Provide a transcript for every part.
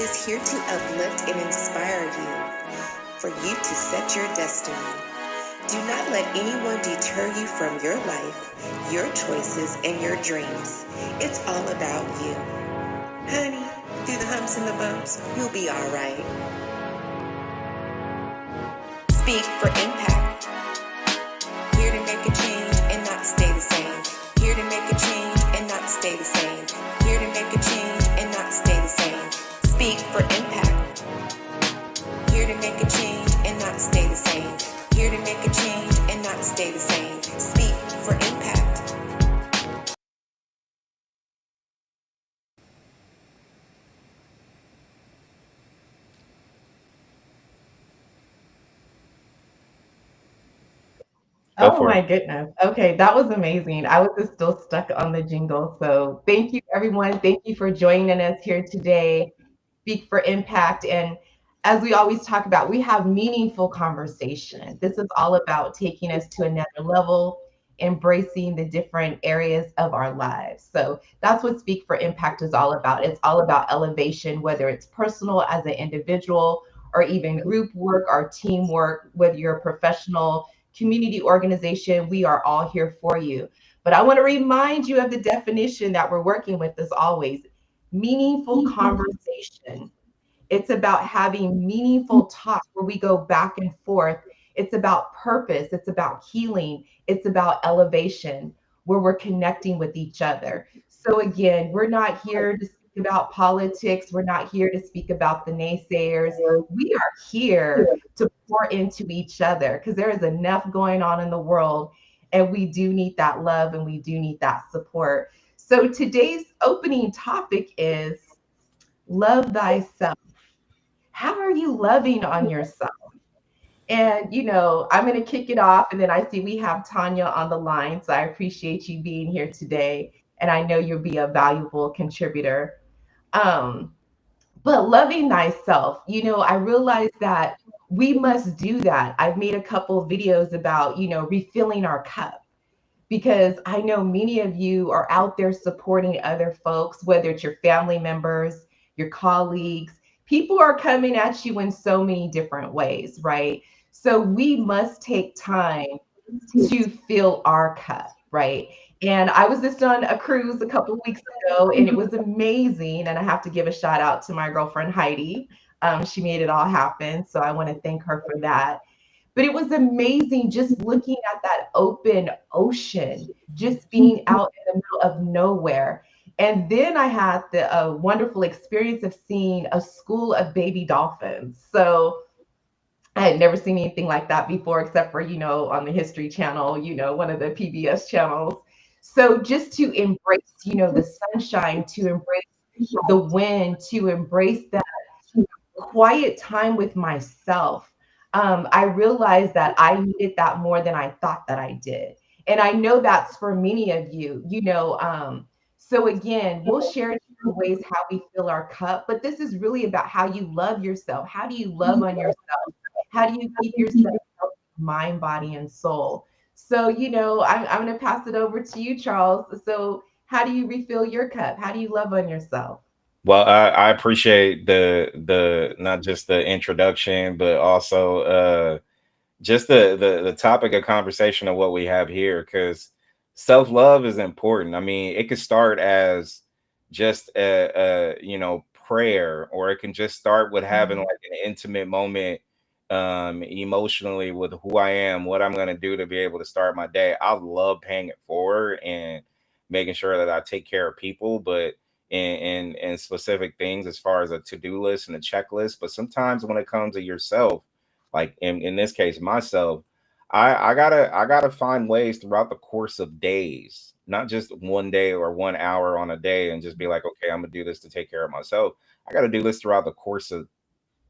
is here to uplift and inspire you, for you to set your destiny. Do not let anyone deter you from your life, your choices, and your dreams. It's all about you. Honey, through the humps and the bumps, you'll be all right. Speak for impact. Here to make a change and not stay the same. Here to make a change and not stay the same. Here to make a change and not stay the same. Speak for impact. Here to make a change and not stay the same. Here to make a change and not stay the same. Speak for impact. Go Oh for my it. goodness. Okay, that was amazing. I was just still stuck on the jingle. So thank you, everyone. Thank you for joining us here today. Speak for Impact. And as we always talk about, we have meaningful conversation. This is all about taking us to another level, embracing the different areas of our lives. So that's what Speak for Impact is all about. It's all about elevation, whether it's personal as an individual or even group work or teamwork, whether you're a professional community organization, we are all here for you. But I want to remind you of the definition that we're working with as always: meaningful conversation. It's about having meaningful talk where we go back and forth. It's about purpose. It's about healing. It's about elevation where we're connecting with each other. So, again, we're not here to speak about politics. We're not here to speak about the naysayers. We are here to pour into each other because there is enough going on in the world. And we do need that love and we do need that support. So, today's opening topic is love thyself. How are you loving on yourself? And, I'm going to kick it off. And then I see we have Tanya on the line. So I appreciate you being here today. And I know you'll be a valuable contributor. Um, but loving thyself, I realize that we must do that. I've made a couple of videos about, refilling our cup because I know many of you are out there supporting other folks, whether it's your family members, your colleagues. People are coming at you in so many different ways, right? So we must take time to fill our cup, right? And I was just on a cruise a couple of weeks ago, and it was amazing. And I have to give a shout out to my girlfriend Heidi. She made it all happen, so I want to thank her for that. But it was amazing just looking at that open ocean, just being out in the middle of nowhere. And then I had the wonderful experience of seeing a school of baby dolphins. So I had never seen anything like that before, except for, on the History Channel, one of the PBS channels. So just to embrace, the sunshine, to embrace the wind, to embrace that quiet time with myself, I realized that I needed that more than I thought that I did. And I know that's for many of you, so again, we'll share different ways how we fill our cup, but this is really about how you love yourself. How do you love on yourself? How do you keep yourself healthy, mind, body, and soul? So, I'm going to pass it over to you, Charles. So, how do you refill your cup? How do you love on yourself? Well, I appreciate the not just the introduction, but also just the topic of conversation of what we have here, because self love is important. I mean, it could start as just a prayer, or it can just start with having Mhm. like an intimate moment emotionally with who I am, what I'm going to do to be able to start my day. I love paying it forward and making sure that I take care of people, but in specific things as far as a to-do list and a checklist. But sometimes when it comes to yourself, like in this case myself, I gotta find ways throughout the course of days, not just one day or 1 hour on a day and just be like, okay, I'm gonna do this to take care of myself. I gotta do this throughout the course of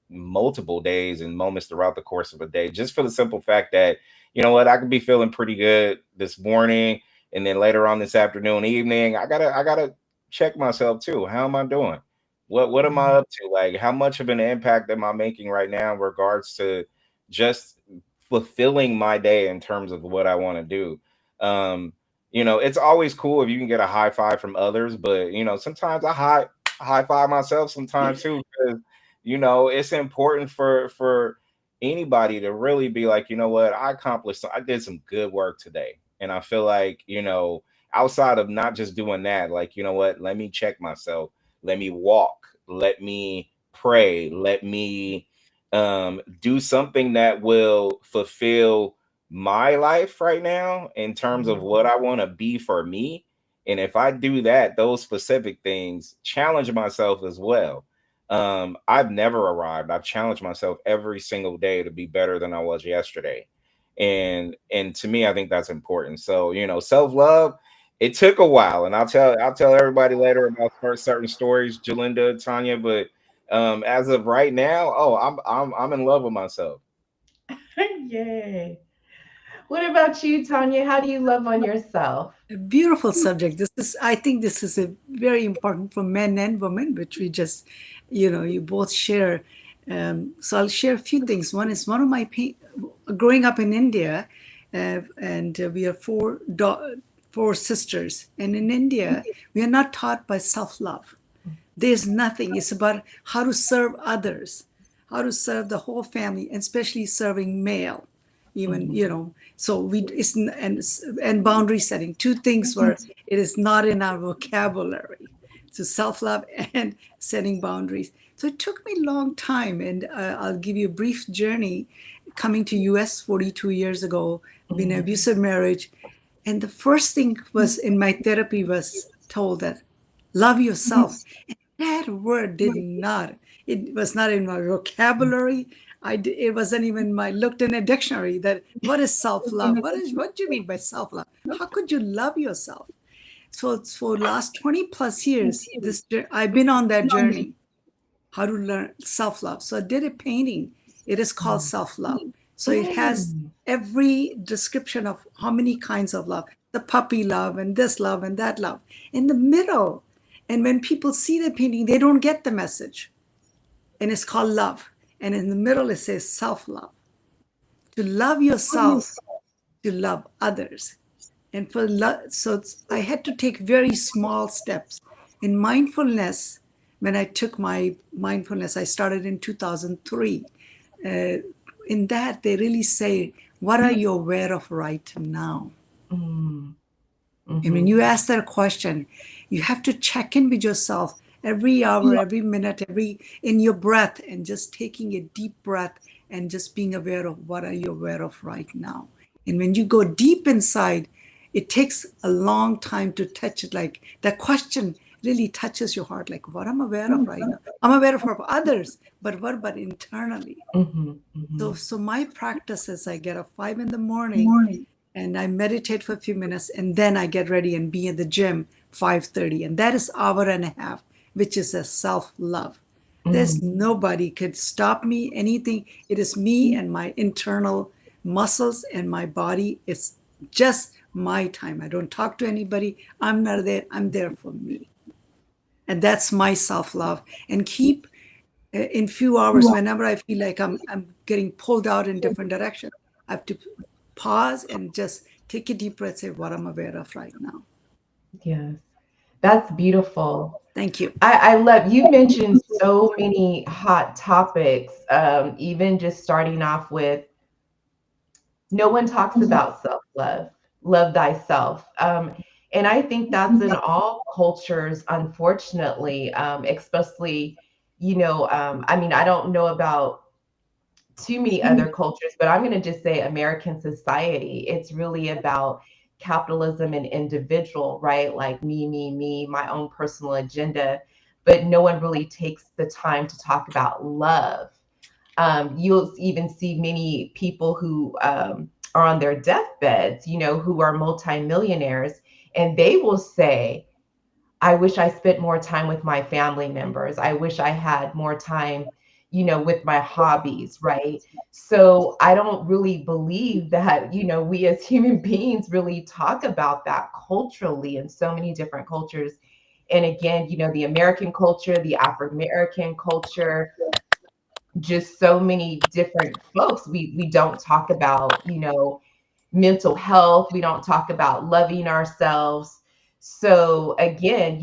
multiple days and moments throughout the course of a day, just for the simple fact that, you know what, I could be feeling pretty good this morning, and then later on this afternoon, evening, I gotta check myself too. How am I doing? What am I Mhm. up to? Like, how much of an impact am I making right now in regards to just fulfilling my day in terms of what I want to do? It's always cool if you can get a high five from others, but sometimes a high high five myself sometimes too, because it's important for anybody to really be like, you know what, I did some good work today. And I feel like, outside of not just doing that, like, you know what, let me check myself, let me walk, let me pray, let me do something that will fulfill my life right now in terms of what I want to be for me. And if I do that, those specific things, challenge myself as well. I've never arrived. I've challenged myself every single day to be better than I was yesterday. And to me, I think that's important. So, self-love, it took a while. And I'll tell everybody later about certain stories, Julinda, Tanya, but as of right now, oh, I'm in love with myself. Yay. What about you, Tanya? How do you love on yourself? A beautiful subject. I think this is a very important for men and women, which we just, you both share. So I'll share a few things. One is one of my growing up in India, and we are four sisters, and in India we are not taught by self-love. There's nothing. It's about how to serve others, how to serve the whole family, and especially serving male. Even so it's and boundary setting. Two things where it is not in our vocabulary. So self-love and setting boundaries. So it took me a long time, and I'll give you a brief journey. Coming to US 42 years ago, been an abusive marriage, and the first thing was in my therapy was told that love yourself. That word it was not in my vocabulary. It wasn't even looked in a dictionary that what is self-love? What do you mean by self-love? How could you love yourself? So for last 20 plus years, I've been on that journey, how to learn self-love. So I did a painting. It is called self-love. So it has every description of how many kinds of love, the puppy love and this love and that love. In the middle, and when people see the painting, they don't get the message. And it's called love. And in the middle, it says self-love. To love yourself, to love others. And so I had to take very small steps. In mindfulness, when I took my mindfulness, I started in 2003. In that, they really say, what are you aware of right now? And when you ask that question, you have to check in with yourself every hour, every minute, in your breath, and just taking a deep breath and just being aware of what are you aware of right now. And when you go deep inside, it takes a long time to touch it. Like that question really touches your heart. Like what I'm aware of right now. I'm aware of others, but what about internally? So my practice is I get up 5 a.m. and I meditate for a few minutes, and then I get ready and be at the gym 5:30, and that is hour and a half, which is a self-love. There's nobody could stop me, anything. It is me and my internal muscles and my body. It's just my time. I don't talk to anybody. I'm not there. I'm there for me. And that's my self-love. And keep in few hours, whenever I feel like I'm getting pulled out in different directions, I have to pause and just take a deep breath, say what I'm aware of right now. Yes, that's beautiful. Thank you. I love, you mentioned so many hot topics, even just starting off with no one talks about self-love, love thyself. And I think that's in all cultures, unfortunately, especially, I mean, I don't know about too many other cultures, but I'm going to just say American society. It's really about capitalism and individual, right? Like me, my own personal agenda. But no one really takes the time to talk about love. You'll even see many people who are on their deathbeds, who are multimillionaires, and they will say, I wish I spent more time with my family members. I wish I had more time, with my hobbies, right? So I don't really believe that, we as human beings really talk about that culturally in so many different cultures. And again, the American culture, the African American culture, just so many different folks. We don't talk about, mental health. We don't talk about loving ourselves. So again,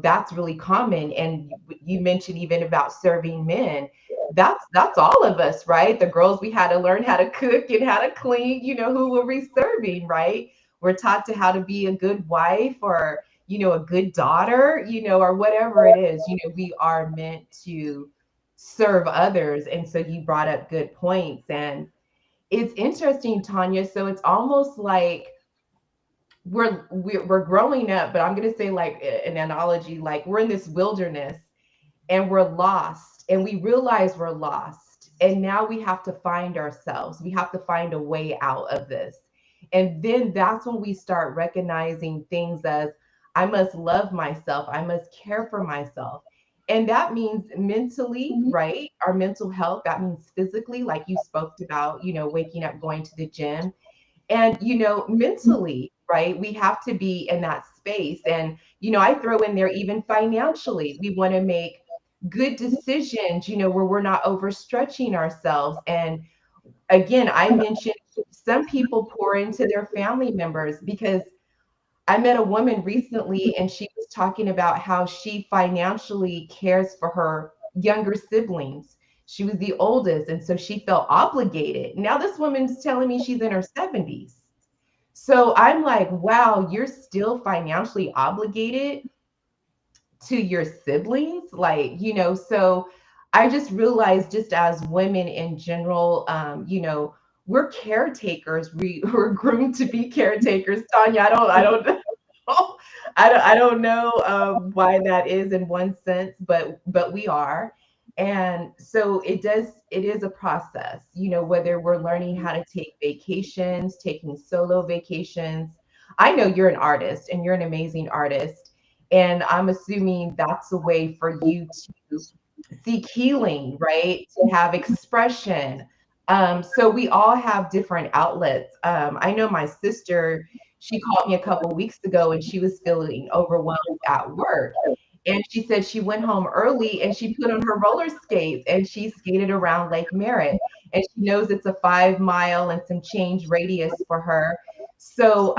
that's really common. And you mentioned even about serving men. That's all of us, right? The girls, we had to learn how to cook and how to clean. Who were we serving, right? We're taught to how to be a good wife, or a good daughter, or whatever it is. We are meant to serve others. And so you brought up good points. And it's interesting, Tanya. So it's almost like we're growing up, but I'm going to say, like, an analogy, like we're in this wilderness and we're lost, and we realize we're lost, and now we have to find ourselves. We have to find a way out of this. And then that's when we start recognizing things as, I must love myself, I must care for myself. And that means mentally, right? Our mental health. That means physically, like you spoke about, waking up, going to the gym. And mentally, right, we have to be in that space. And I throw in there, even financially, we want to make good decisions, where we're not overstretching ourselves. And again, I mentioned some people pour into their family members, because I met a woman recently and she was talking about how she financially cares for her younger siblings. She was the oldest, and so she felt obligated. Now this woman's telling me she's in her 70s. So I'm like, wow, you're still financially obligated to your siblings? Like, so I just realized, just as women in general, we're caretakers. We're groomed to be caretakers. Tanya, I don't I don't know why that is in one sense, but we are. And so it is a process, whether we're learning how to take vacations, taking solo vacations. I know you're an artist and you're an amazing artist. And I'm assuming that's a way for you to seek healing, right? To have expression. So we all have different outlets. I know my sister, she called me a couple weeks ago and she was feeling overwhelmed at work. And she said she went home early and she put on her roller skates and she skated around Lake Merritt. And she knows it's a 5 mile and some change radius for her. So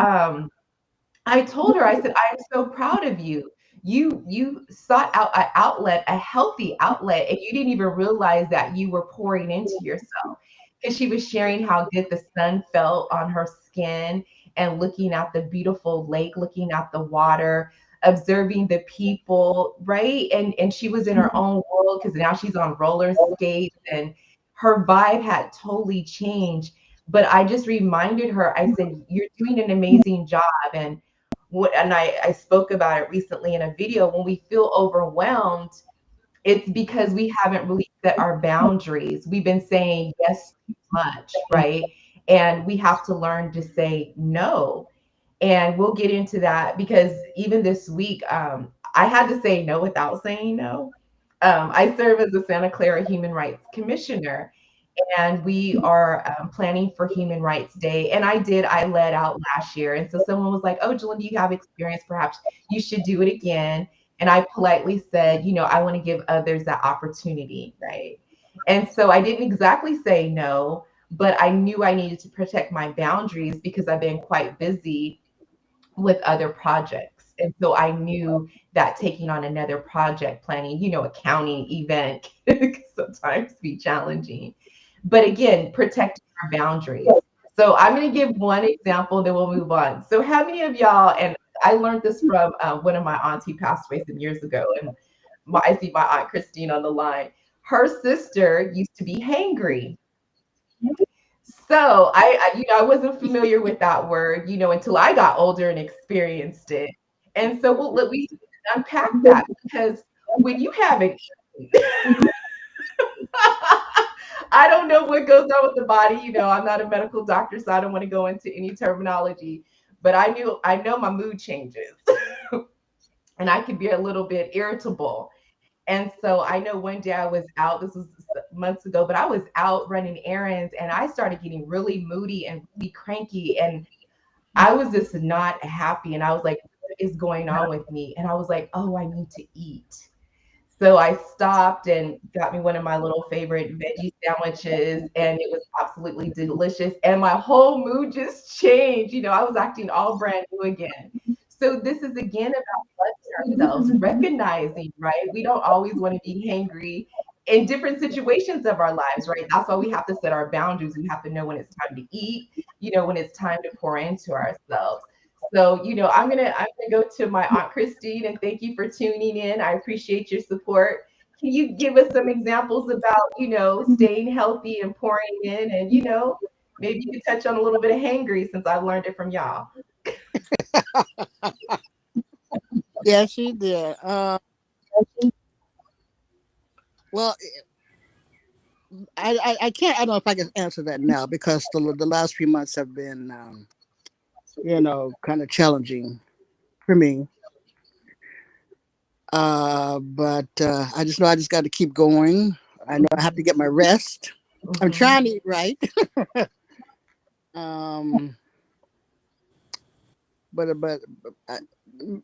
I told her, I said, I am so proud of you. You sought out an outlet, a healthy outlet, and you didn't even realize that you were pouring into yourself. Because she was sharing how good the sun felt on her skin, and looking at the beautiful lake, looking at the water, observing the people, right? And she was in her own world, because now she's on roller skates and her vibe had totally changed. But I just reminded her, I said, you're doing an amazing job. And I spoke about it recently in a video. When we feel overwhelmed, it's because we haven't really set our boundaries. We've been saying yes too much, right? And we have to learn to say no. And we'll get into that, because even this week, I had to say no without saying no. I serve as the Santa Clara Human Rights Commissioner, and we are planning for Human Rights Day. And I led out last year. And so someone was like, oh, Julinda, you have experience. Perhaps you should do it again. And I politely said, I want to give others that opportunity, right? And so I didn't exactly say no, but I knew I needed to protect my boundaries, because I've been quite busy with other projects. And so I knew that taking on another project, planning, a county event, can sometimes be challenging. But again, protecting our boundaries. So I'm going to give one example, then we'll move on. So how many of y'all, and I learned this from one of my aunts who passed away some years ago, and I see my aunt Christine on the line. Her sister used to be hangry. So I wasn't familiar with that word, until I got older and experienced it. And so we unpack that, because when you haven't eaten, I don't know what goes on with the body. I'm not a medical doctor, so I don't want to go into any terminology. But I know my mood changes, and I can be a little bit irritable. And so I know one day I was out, this was months ago, but I was out running errands and I started getting really moody and really cranky. And I was just not happy. And I was like, what is going on with me? And I was like, oh, I need to eat. So I stopped and got me one of my little favorite veggie sandwiches, and it was absolutely delicious. And my whole mood just changed. I was acting all brand new again. So this is again about loving ourselves, recognizing, right? We don't always want to be hangry in different situations of our lives, right? That's why we have to set our boundaries. We have to know when it's time to eat, when it's time to pour into ourselves. So, I'm gonna go to my Aunt Christine and thank you for tuning in. I appreciate your support. Can you give us some examples about, staying healthy and pouring in and, maybe you could touch on a little bit of hangry since I learned it from y'all. Yes, she did. Well, I can't. I don't know if I can answer that now because the last few months have been, kind of challenging for me. But I just know I just got to keep going. I know I have to get my rest. I'm Mhm. trying to eat right. um, but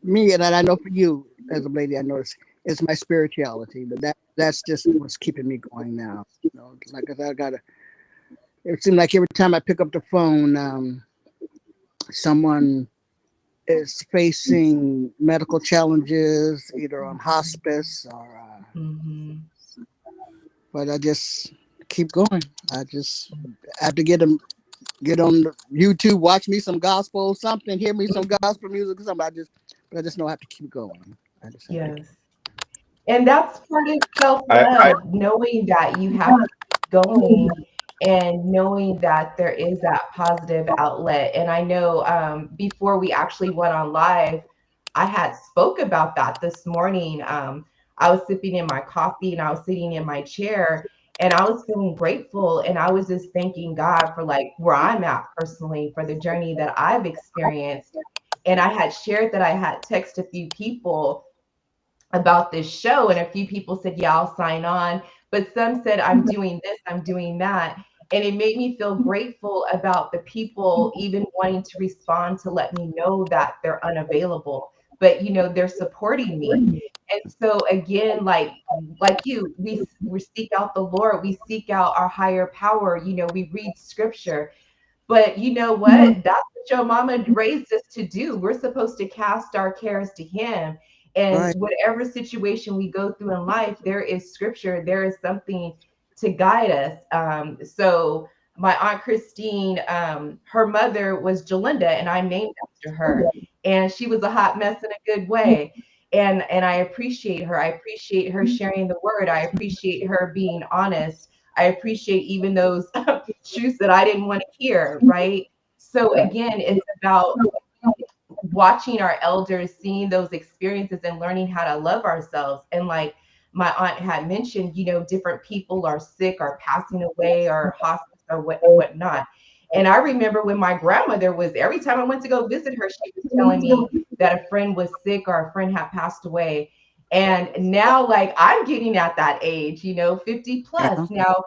me and I know for you as a lady, I know it's my spirituality, but that's just what's keeping me going now. Like I said, I gotta. It seems like every time I pick up the phone, someone is facing medical challenges, either on hospice or. Mhm. But I just keep going. I just have to get on YouTube, watch me some gospel, something, hear me some gospel music, or something. But I just know I have to keep going. I just have to keep. Yes. And that's part of I self-love, knowing that you have to keep going and knowing that there is that positive outlet. And I know before we actually went on live, I had spoke about that this morning. I was sipping in my coffee and I was sitting in my chair and I was feeling grateful and I was just thanking God for like where I'm at personally, for the journey that I've experienced. And I had shared that I had texted a few people about this show, and a few people said, yeah, I'll sign on, but some said, I'm doing this, I'm doing that. And it made me feel grateful about the people even wanting to respond to let me know that they're unavailable, but they're supporting me. And so again, like we seek out the Lord, we seek out our higher power, we read scripture. But you know what? That's what your mama raised us to do. We're supposed to cast our cares to him. And Right. whatever situation we go through in life, there is scripture, there is something to guide us. So my Aunt Christine, her mother was Julinda, and I'm named after her. And she was a hot mess in a good way. And I appreciate her. I appreciate her sharing the word. I appreciate her being honest. I appreciate even those truths that I didn't want to hear, right? So again, it's about watching our elders, seeing those experiences and learning how to love ourselves. And like my aunt had mentioned, different people are sick or passing away or hospice or whatnot. And I remember when my grandmother was, every time I went to go visit her, she was telling me that a friend was sick or a friend had passed away. And now, like, I'm getting at that age, 50 plus. Yeah. Now,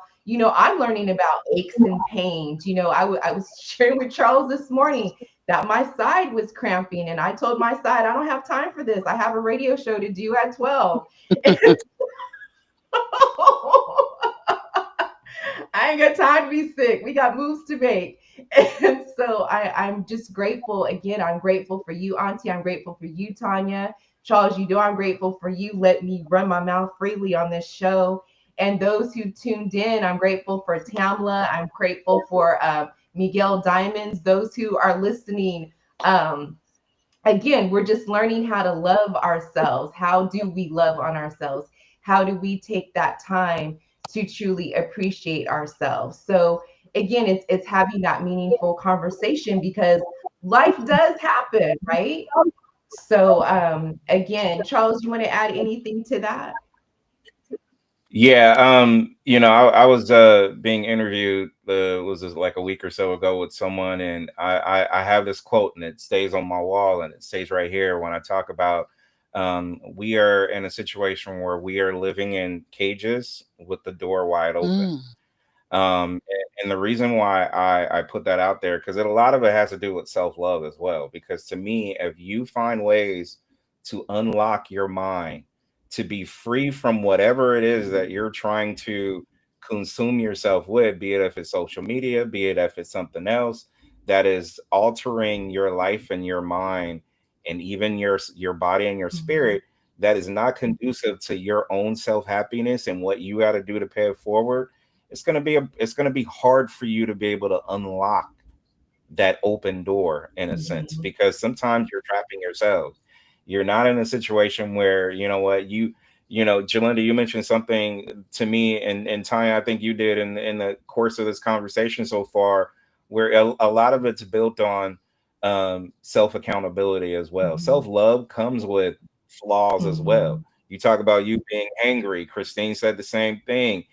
I'm learning about aches and pains. I was sharing with Charles this morning that my side was cramping, and I told my side, I don't have time for this. I have a radio show to do at 12. I ain't got time to be sick. We got moves to make. And so I'm just grateful. Again, I'm grateful for you, Auntie. I'm grateful for you, Tanya. Charles, I'm grateful for you. Let me run my mouth freely on this show. And those who tuned in, I'm grateful for Tamla. I'm grateful for Miguel Diamonds. Those who are listening, again, we're just learning how to love ourselves. How do we love on ourselves? How do we take that time to truly appreciate ourselves? So again, it's having that meaningful conversation because life does happen, right? So again, Charles, you want to add anything to that? Yeah, I was being interviewed was this like a week or so ago with someone, and I have this quote, and it stays on my wall, and it stays right here when I talk about we are in a situation where we are living in cages with the door wide open. Mm. And the reason why I put that out there, because a lot of it has to do with self-love as well. Because to me, if you find ways to unlock your mind to be free from whatever it is that you're trying to consume yourself with, be it if it's social media, be it if it's something else that is altering your life and your mind and even your body and your Mhm. spirit that is not conducive to your own self-happiness and what you got to do to pay it forward, it's going to be hard for you to be able to unlock that open door in a sense, Mhm. because sometimes you're trapping yourselves. You're not in a situation where, you know what, you know, Jalinda, you mentioned something to me, and Tanya, I think you did in the course of this conversation so far, where a lot of it's built on self accountability as well. Self Mhm. love comes with flaws as well. Mhm. You talk about you being angry. Christine said the same thing.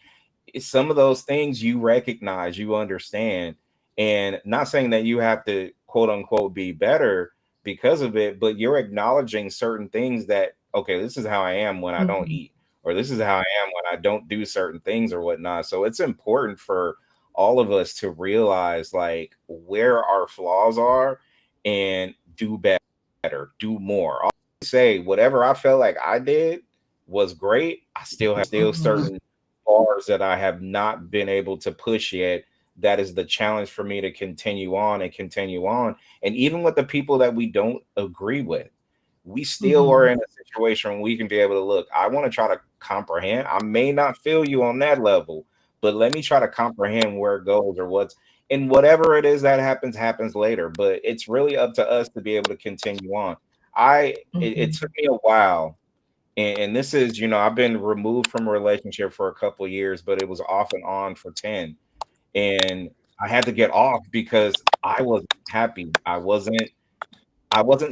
Some of those things you recognize, you understand, and not saying that you have to quote unquote be better because of it, but you're acknowledging certain things that, okay, this is how I am when I don't Mhm. eat, or this is how I am when I don't do certain things or whatnot. So it's important for all of us to realize like where our flaws are and do better, do more. I'll say whatever I felt like I did was great. I still have still Mhm. certain bars that I have not been able to push yet. That is the challenge for me to continue on and continue on. And even with the people that we don't agree with, we still are Mhm. in a situation where we can be able to look. I want to try to comprehend. I may not feel you on that level, but let me try to comprehend where it goes or what's, and whatever it is that happens later. But it's really up to us to be able to continue on. It Mhm. took me a while, and this is, you know, I've been removed from a relationship for a couple of years, but it was off and on for 10. And I had to get off because I wasn't happy. I wasn't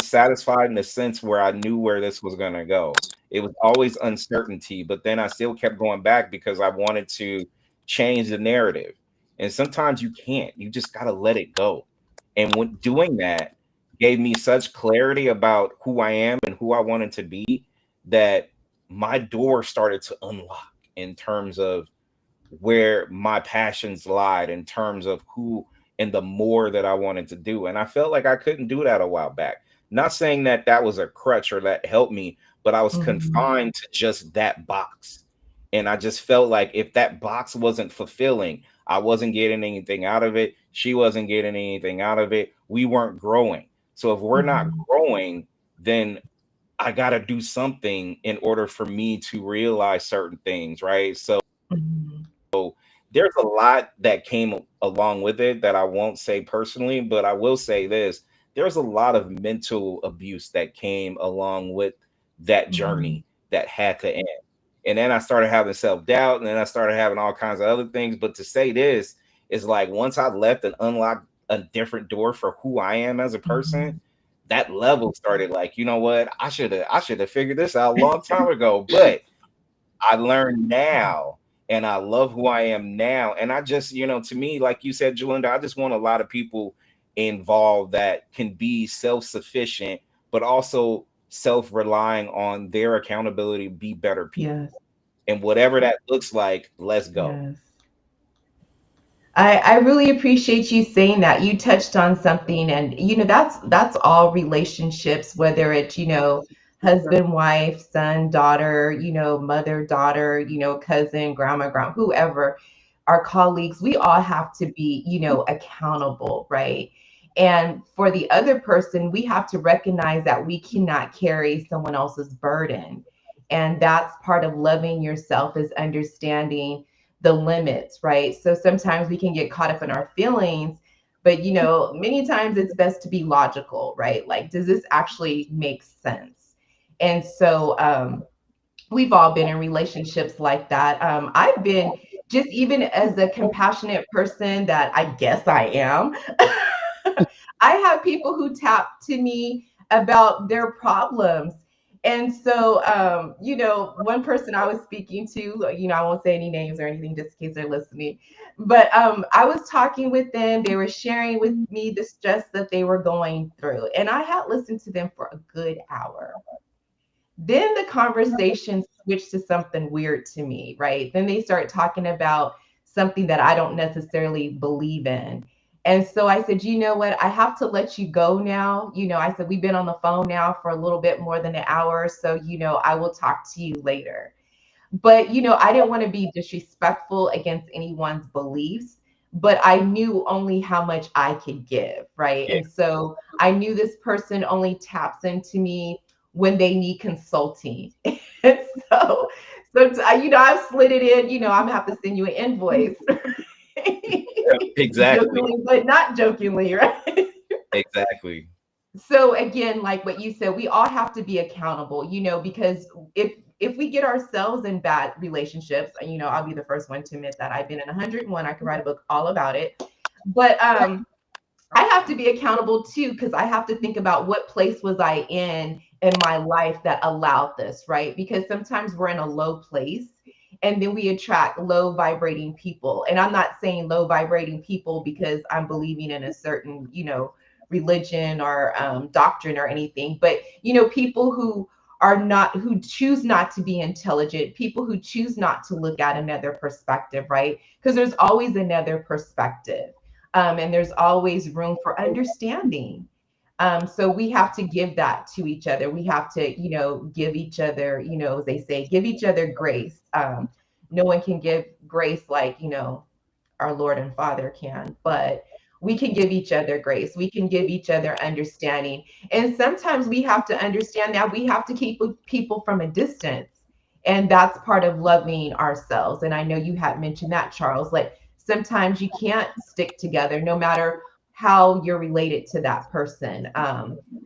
satisfied in the sense where I knew where this was going to go. It was always uncertainty, but then I still kept going back because I wanted to change the narrative. And sometimes you can't. You just got to let it go. And when doing that gave me such clarity about who I am and who I wanted to be, that my door started to unlock in terms of where my passions lied, in terms of who and the more that I wanted to do. And I felt like I couldn't do that a while back. Not saying that that was a crutch or that helped me, but I was Mhm. confined to just that box. And I just felt like if that box wasn't fulfilling, I wasn't getting anything out of it. She wasn't getting anything out of it. We weren't growing. So if we're not Mhm. growing, then I got to do something in order for me to realize certain things, right? So Mhm. there's a lot that came along with it that I won't say personally, but I will say this. There's a lot of mental abuse that came along with that Mhm. journey that had to end. And then I started having self-doubt, and then I started having all kinds of other things. But to say this is like once I left and unlocked a different door for who I am as a person, Mhm. that level started like, you know what? I should have figured this out a long time ago. But I learn now, and I love who I am now. And I just, you know, to me, like you said, Julinda, I just want a lot of people involved that can be self sufficient, but also self relying on their accountability to be better people. Yes. And whatever that looks like, let's go. Yes. I really appreciate you saying that. You touched on something, and that's all relationships, whether it's, husband, wife, son, daughter, mother, daughter, cousin, grandma, whoever, our colleagues, we all have to be, accountable, right? And for the other person, we have to recognize that we cannot carry someone else's burden. And that's part of loving yourself, is understanding the limits, right? So sometimes we can get caught up in our feelings, but many times it's best to be logical, right? Like, does this actually make sense? And so we've all been in relationships like that. I've been, just even as a compassionate person that I guess I am, I have people who tap to me about their problems. And so, one person I was speaking to, I won't say any names or anything just in case they're listening, but I was talking with them. They were sharing with me the stress that they were going through. And I had listened to them for a good hour. Then the conversation switched to something weird to me, right? Then they start talking about something that I don't necessarily believe in. And so I said, you know what? I have to let you go now. I said, we've been on the phone now for a little bit more than an hour. So, I will talk to you later. But, I didn't want to be disrespectful against anyone's beliefs. but I knew only how much I could give, right? Yeah. And so I knew this person only taps into me when they need consulting. And I've slid it in, I'm gonna have to send you an invoice. Exactly. Jokingly, but not jokingly, right? Exactly. So again, like what you said, we all have to be accountable, because if we get ourselves in bad relationships, I'll be the first one to admit that I've been in 101. I could write a book all about it. But I have to be accountable too, because I have to think about what place was I in my life that allowed this, right? Because sometimes we're in a low place and then we attract low vibrating people. And I'm not saying low vibrating people because I'm believing in a certain, religion or doctrine or anything, but people who choose not to be intelligent, people who choose not to look at another perspective, right? Because there's always another perspective. And there's always room for understanding. So we have to give that to each other. We have to, give each other, as they say, give each other grace. No one can give grace like, our Lord and Father can, but we can give each other grace. We can give each other understanding. And sometimes we have to understand that we have to keep people from a distance. And that's part of loving ourselves. And I know you had mentioned that, Charles. Like sometimes you can't stick together no matter how you're related to that person.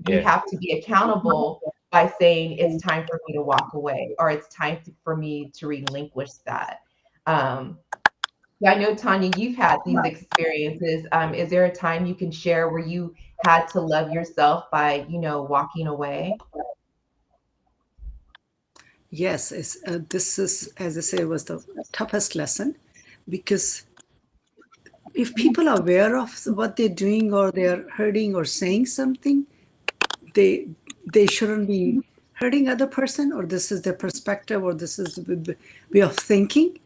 We Yeah. have to be accountable by saying it's time for me to walk away or it's time for me to relinquish that. Um, yeah, I know, Tanya, you've had these experiences. Is there a time you can share where you had to love yourself by, walking away? Yes, this is, as I say, was the toughest lesson, because if people are aware of what they're doing or they're hurting or saying something, they they shouldn't be hurting other person, or this is their perspective, or this is the way of thinking.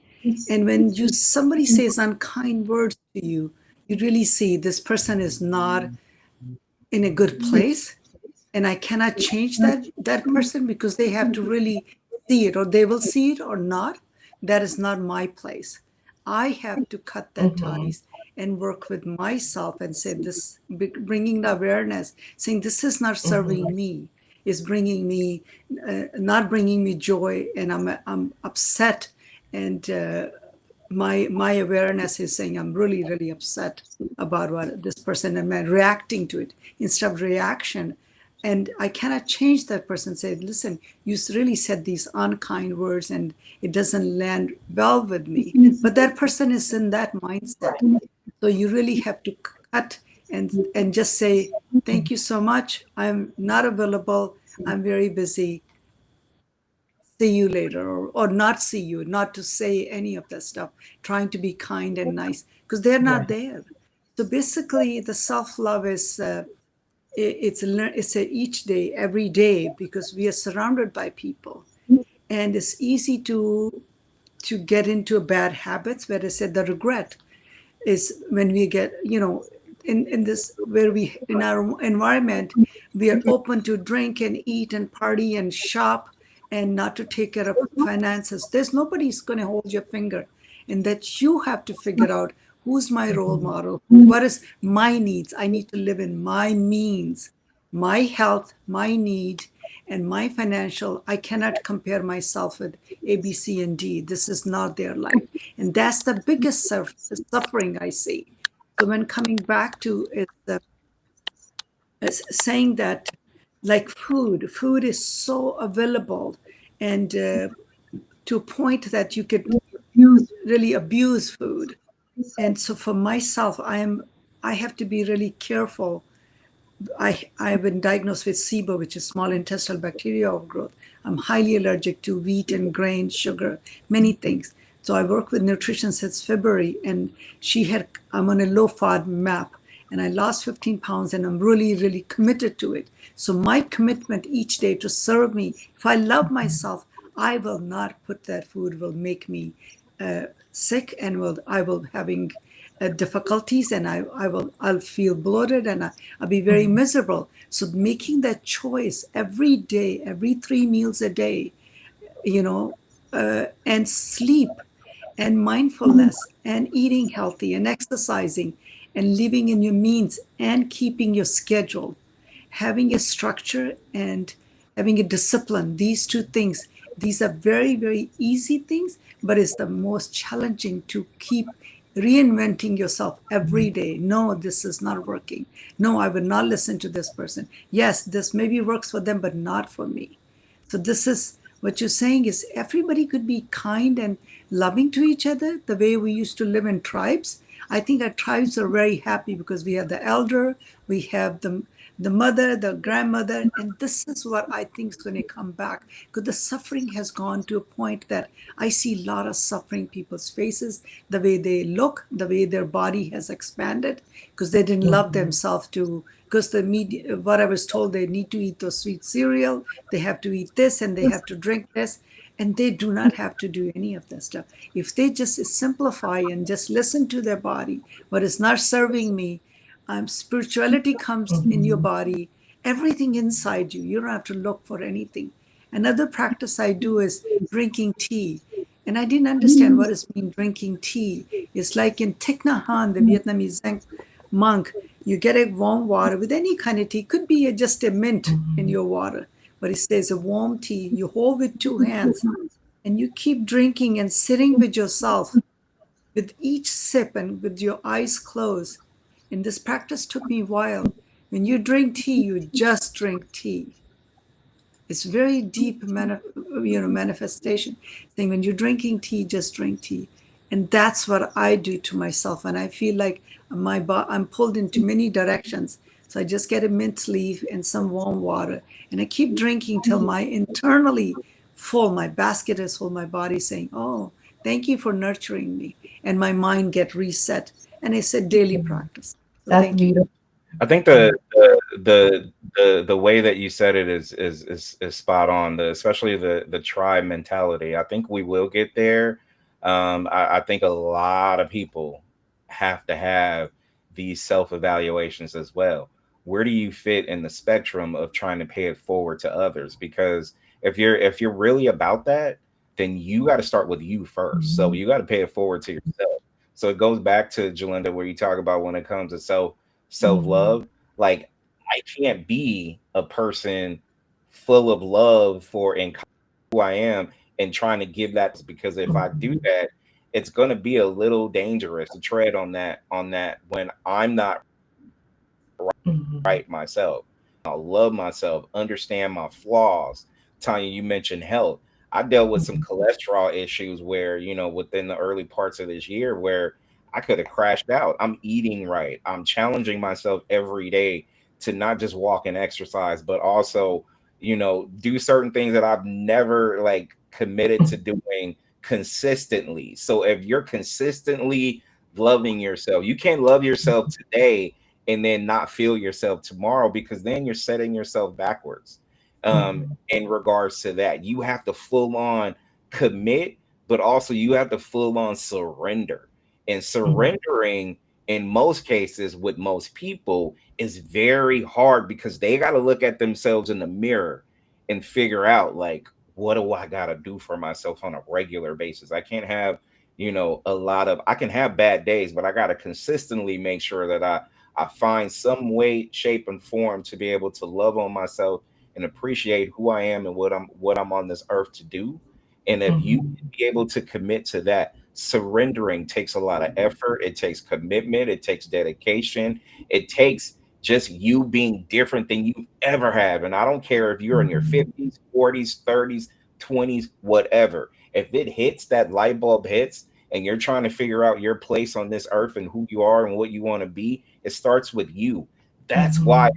And when you somebody says unkind words to you, you really see this person is not in a good place, and I cannot change that person, because they have to really see it, or they will see it or not. That is not my place. I have to cut that Mm-hmm. ties and work with myself and say this, bringing the awareness, saying this is not Mm-hmm. serving me, is bringing me, not bringing me joy, and I'm upset, and my awareness is saying I'm really really upset about what this person, and I'm reacting to it instead of reaction. And I cannot change that person. Say, listen, you really said these unkind words and it doesn't land well with me, but that person is in that mindset. So you really have to cut and just say, thank you so much, I'm not available, I'm very busy, see you later, or not see you, not to say any of that stuff, trying to be kind and nice because they're Yeah. not there. So basically the self-love is it's a each day, every day, because we are surrounded by people, and it's easy to get into bad habits, where I said the regret is when we get, in this, where we, in our environment, we are open to drink and eat and party and shop, and not to take care of finances. There's nobody's going to hold your finger, and that you have to figure out who's my role Mm-hmm. model, what is my needs. I need to live in my means, my health, my need, and my financial. I cannot compare myself with A, B, C, and D. This is not their life. And that's the biggest suffering I see. So when coming back to it, it's saying that, like food is so available, and to a point that you could really abuse food. And so for myself, I have to be really careful. I've been diagnosed with SIBO, which is small intestinal bacteria overgrowth. I'm highly allergic to wheat and grain, sugar, many things. So I work with nutrition since February, and I'm on a low FOD map, and I lost 15 pounds, and I'm really, really committed to it. So my commitment each day to serve me, if I love myself, I will not put that food will make me sick, and I will having difficulties, and I'll feel bloated, and I'll be very Mm-hmm. miserable. So making that choice every day, every 3 meals a day, and sleep, and mindfulness and eating healthy and exercising and living in your means and keeping your schedule, having a structure and having a discipline, these two things, these are very, very easy things, but it's the most challenging to keep reinventing yourself every day. No, this is not working. No, I will not listen to this person. Yes, this maybe works for them, but not for me. So this is what you're saying is everybody could be kind and loving to each other the way we used to live in tribes. I think our tribes are very happy because we have the elder, we have the mother, the grandmother, and this is what I think is going to come back because the suffering has gone to a point that I see a lot of suffering people's faces, the way they look, the way their body has expanded because they didn't love themselves to because the media, what I was told, they need to eat those sweet cereal, they have to eat this, and they have to drink this, and they do not have to do any of that stuff. If they just simplify and just listen to their body, what is not serving me, spirituality comes in your body, everything inside you. You don't have to look for anything. Another practice I do is drinking tea. And I didn't understand what is mean drinking tea. It's like in Thich Nhat Hanh, the Vietnamese Zen monk, you get a warm water with any kind of tea. Could be just a mint in your water, but it says a warm tea. You hold with two hands and you keep drinking and sitting with yourself with each sip and with your eyes closed. And this practice took me a while. When you drink tea, you just drink tea. It's very deep manifestation. Saying when you're drinking tea, just drink tea. And that's what I do to myself. And I feel like I'm pulled into many directions. So I just get a mint leaf and some warm water. And I keep drinking till my internally full, my basket is full, my body saying, oh, thank you for nurturing me. And my mind get reset. And it's a daily practice. So That's thank you. beautiful. I think the way that you said it is spot on. Especially the tribe mentality. I think we will get there. I think a lot of people have to have these self evaluations as well. Where do you fit in the spectrum of trying to pay it forward to others? Because if you're really about that, then you got to start with you first. So you got to pay it forward to yourself. So it goes back to Julinda, where you talk about when it comes to self love. Like, I can't be a person full of love for and who I am and trying to give that, because if I do that, it's going to be a little dangerous to tread on that when I'm not right myself. I love myself, understand my flaws. Tanya, you mentioned health. I dealt with some cholesterol issues where, within the early parts of this year, where I could have crashed out. I'm eating right. I'm challenging myself every day to not just walk and exercise, but also, do certain things that I've never like committed to doing consistently. So if you're consistently loving yourself, you can't love yourself today and then not feel yourself tomorrow, because then you're setting yourself backwards. In regards to that, you have to full on commit, but also you have to full on surrender. And surrendering in most cases with most people is very hard, because they got to look at themselves in the mirror and figure out, like, what do I got to do for myself on a regular basis? I can't have, I can have bad days, but I got to consistently make sure that I find some way, shape, and form to be able to love on myself and appreciate who I am and what I'm on this earth to do. And if you be able to commit to that, surrendering takes a lot of effort. It takes commitment. It takes dedication. It takes just you being different than you ever have. And I don't care if you're in your 50s, 40s, 30s, 20s, whatever. If it hits, that light bulb hits, and you're trying to figure out your place on this earth and who you are and what you want to be, it starts with you. That's why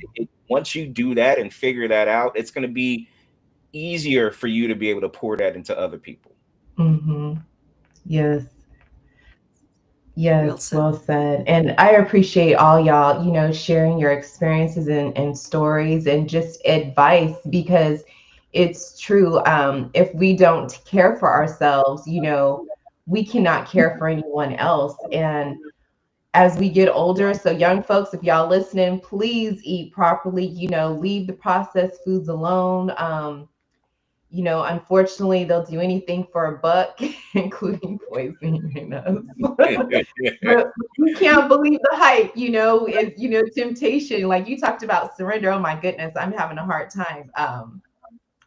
once you do that and figure that out, it's going to be easier for you to be able to pour that into other people. Yes. Well Yes, said. well said. And I appreciate all y'all, sharing your experiences and stories and just advice, because it's true. If we don't care for ourselves, we cannot care for anyone else. And as we get older, so young folks, if y'all listening, please eat properly, leave the processed foods alone. You know, unfortunately, they'll do anything for a buck, including poisoning us. But you can't believe the hype, you know, it's, you know, temptation. Like you talked about surrender. Oh my goodness, I'm having a hard time.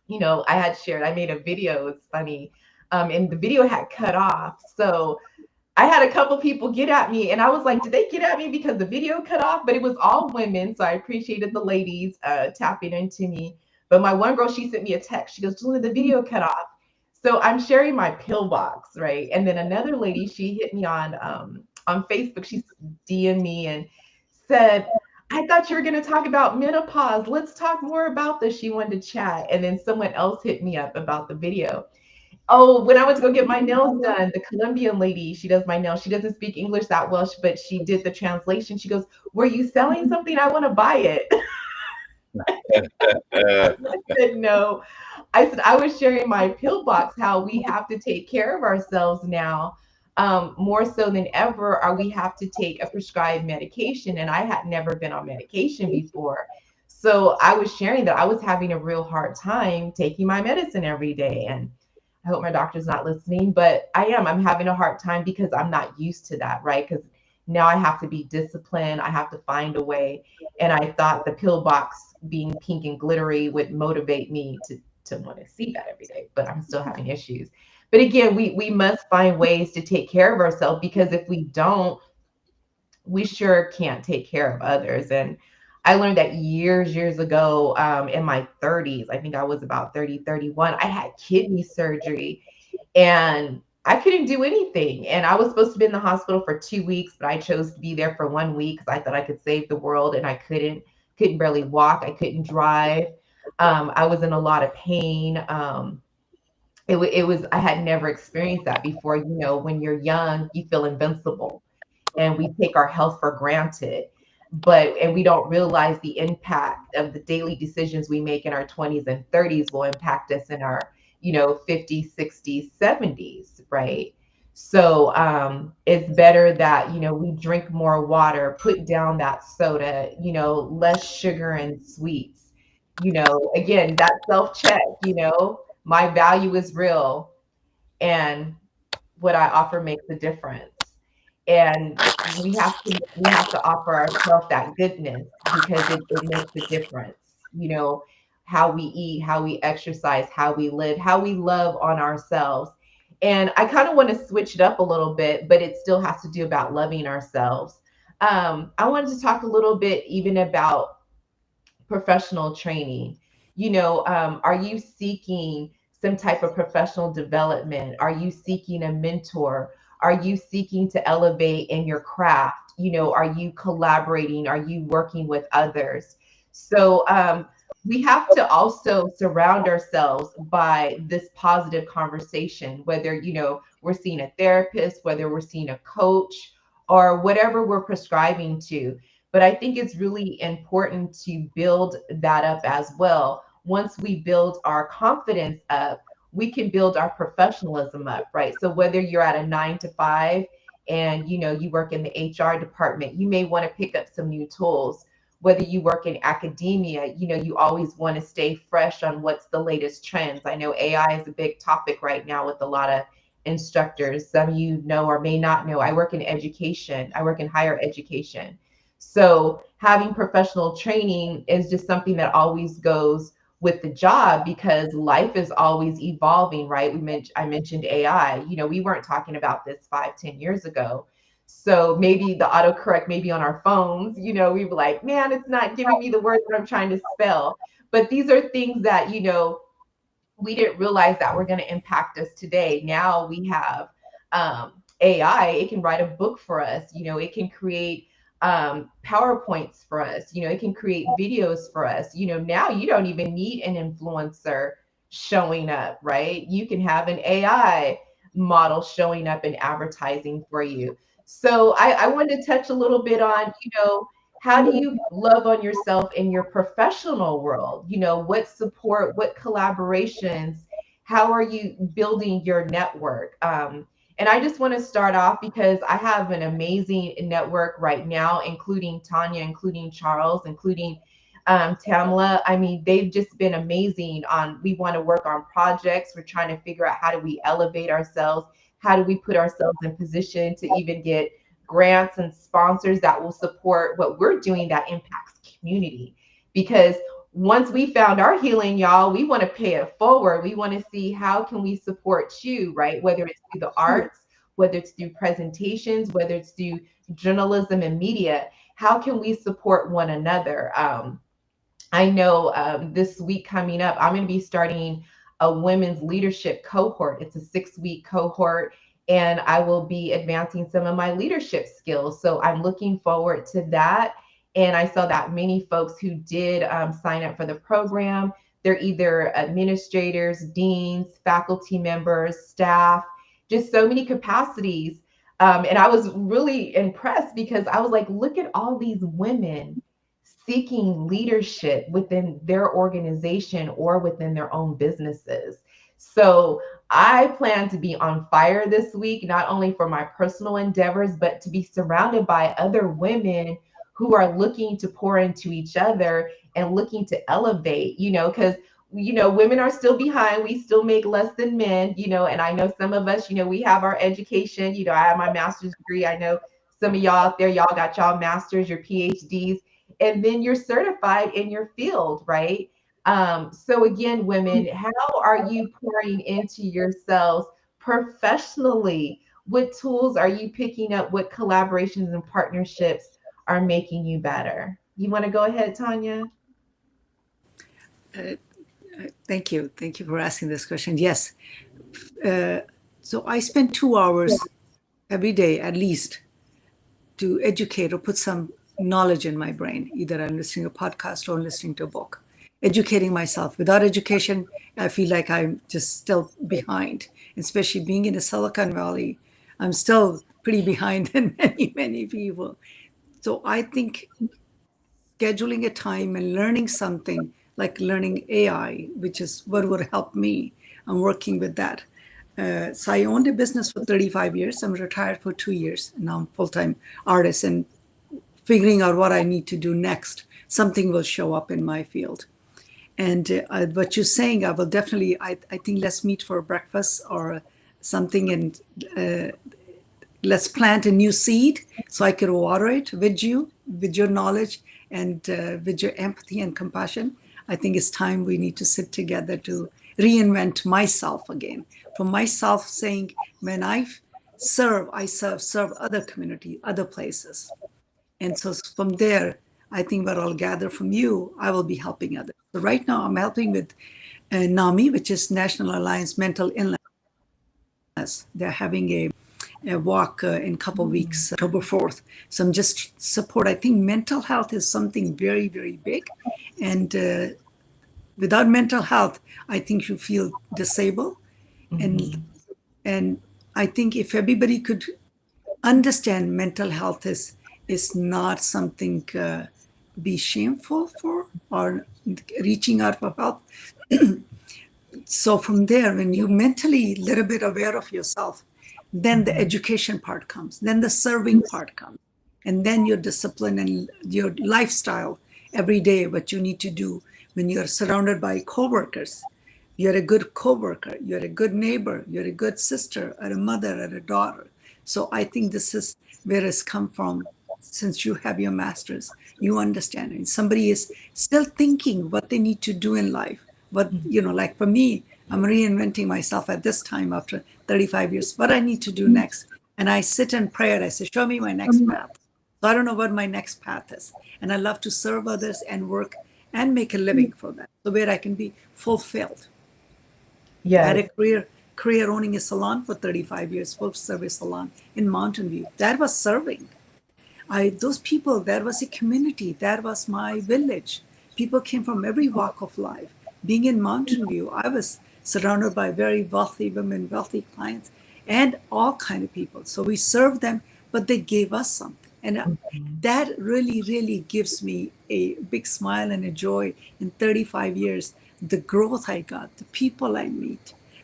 You know, I had shared, I made a video, it's funny. And the video had cut off. So I had a couple people get at me, and I was like, did they get at me because the video cut off? But it was all women. So I appreciated the ladies tapping into me. But my one girl, she sent me a text. She goes, Julinda, the video cut off. So I'm sharing my pillbox, right? And then another lady, she hit me on Facebook. She DM'd me and said, I thought you were going to talk about menopause. Let's talk more about this. She wanted to chat. And then someone else hit me up about the video. Oh, when I went to go get my nails done, the Colombian lady, she does my nails. She doesn't speak English that well, but she did the translation. She goes, were you selling something? I want to buy it. I said, no. I said, I was sharing my pillbox, how we have to take care of ourselves now. More so than ever, or we have to take a prescribed medication. And I had never been on medication before. So I was sharing that I was having a real hard time taking my medicine every day. And I hope my doctor's not listening, but I am. I'm having a hard time because I'm not used to that, right? Because now I have to be disciplined. I have to find a way. And I thought the pill box being pink and glittery would motivate me to want to see that every day, but I'm still having issues. But again, we must find ways to take care of ourselves, because if we don't, we sure can't take care of others. And I learned that years ago, in my 30s. I think I was about 30, 31. I had kidney surgery and I couldn't do anything. And I was supposed to be in the hospital for 2 weeks, but I chose to be there for 1 week because I thought I could save the world, and I couldn't barely walk. I couldn't drive. I was in a lot of pain. It was, I had never experienced that before. You know, when you're young, you feel invincible and we take our health for granted, and we don't realize the impact of the daily decisions we make in our 20s and 30s will impact us in our, you know, 50s, 60s, 70s, right? So it's better that, you know, we drink more water, put down that soda, you know, less sugar and sweets. You know, again, that self check, you know, my value is real, and what I offer makes a difference. And we have to offer ourselves that goodness, because it makes a difference. You know, how we eat, how we exercise, how we live, how we love on ourselves. And I kind of want to switch it up a little bit, but it still has to do about loving ourselves. I wanted to talk a little bit even about professional training. You know, are you seeking some type of professional development? Are you seeking a mentor? Are you seeking to elevate in your craft? You know, are you collaborating? Are you working with others? So we have to also surround ourselves by this positive conversation, whether, you know, we're seeing a therapist, whether we're seeing a coach, or whatever we're prescribing to. But I think it's really important to build that up as well. Once we build our confidence up, we can build our professionalism up, right? So whether you're at a 9 to 5 and, you know, you work in the HR department, you may want to pick up some new tools. Whether you work in academia, you know, you always want to stay fresh on what's the latest trends. I know AI is a big topic right now with a lot of instructors. Some of you know or may not know, I work in education. I work in higher education. So having professional training is just something that always goes with the job, because life is always evolving, right? I mentioned AI. You know, we weren't talking about this 5, 10 years ago. So maybe the autocorrect, maybe on our phones, you know, we were like, man, it's not giving me the word that I'm trying to spell. But these are things that, you know, we didn't realize that were going to impact us today. Now we have AI. It can write a book for us. You know, it can create PowerPoints for us. You know, it can create videos for us. You know, now you don't even need an influencer showing up, right? You can have an AI model showing up in advertising for you. So I wanted to touch a little bit on, you know, how do you love on yourself in your professional world? You know, what support, what collaborations, how are you building your network? And I just want to start off because I have an amazing network right now, including Tanya, including Charles, including Tamla. I mean, they've just been amazing on, we want to work on projects. We're trying to figure out how do we elevate ourselves? How do we put ourselves in position to even get grants and sponsors that will support what we're doing that impacts community? Because once we found our healing, y'all, we want to pay it forward. We want to see how can we support you, right? Whether it's through the arts, whether it's through presentations, whether it's through journalism and media, how can we support one another? I know this week coming up, I'm going to be starting a women's leadership cohort. It's a 6-week cohort, and I will be advancing some of my leadership skills. So I'm looking forward to that. And I saw that many folks who did sign up for the program, they're either administrators, deans, faculty members, staff, just so many capacities. And I was really impressed because I was like, look at all these women seeking leadership within their organization or within their own businesses. So I plan to be on fire this week, not only for my personal endeavors, but to be surrounded by other women who are looking to pour into each other and looking to elevate, because women are still behind. We still make less than men, and I know some of us, we have our education. I have my master's degree. I know some of y'all out there, y'all got y'all masters, your PhDs, and then you're certified in your field, right? So again, women, how are you pouring into yourselves professionally? What tools are you picking up? What collaborations and partnerships are making you better? You want to go ahead, Tanya? Thank you. Thank you for asking this question. Yes. So I spend 2 hours every day at least to educate or put some knowledge in my brain. Either I'm listening to a podcast or listening to a book, educating myself. Without education, I feel like I'm just still behind, especially being in the Silicon Valley. I'm still pretty behind than many, many people. So I think scheduling a time and learning something like learning AI, which is what would help me. I'm working with that. So I owned a business for 35 years. I'm retired for 2 years. And now I'm full-time artist and figuring out what I need to do next. Something will show up in my field. And what you're saying, I will definitely, I think let's meet for breakfast or something, and let's plant a new seed so I can water it with you, with your knowledge and with your empathy and compassion. I think it's time we need to sit together to reinvent myself again. For myself, saying when I serve other community, other places. And so from there, I think what I'll gather from you, I will be helping others. So right now I'm helping with NAMI, which is National Alliance Mental Illness. They're having a walk in a couple of weeks, October 4th. So I'm just support. I think mental health is something very, very big. And without mental health, I think you feel disabled. And I think if everybody could understand mental health is not something be shameful for or reaching out for help. So from there, when you mentally a little bit aware of yourself, then the education part comes, then the serving part comes, and then your discipline and your lifestyle every day, what you need to do when you're surrounded by coworkers. You're a good coworker, you're a good neighbor, you're a good sister, or a mother, or a daughter. So I think this is where it's come from. Since you have your master's, you understand it. Somebody is still thinking what they need to do in life. What, like for me, I'm reinventing myself at this time after 35 years, what I need to do next. And I sit and pray and I say, show me my next path. So I don't know what my next path is. And I love to serve others and work and make a living for them. So where I can be fulfilled. Yeah. I had a career owning a salon for 35 years, full service salon in Mountain View. That was serving. Those people, that was a community. That was my village. People came from every walk of life. Being in Mountain View, I was surrounded by very wealthy women, wealthy clients, and all kind of people. So we served them, but they gave us something. And that really, really gives me a big smile and a joy in 35 years. The growth I got, the people I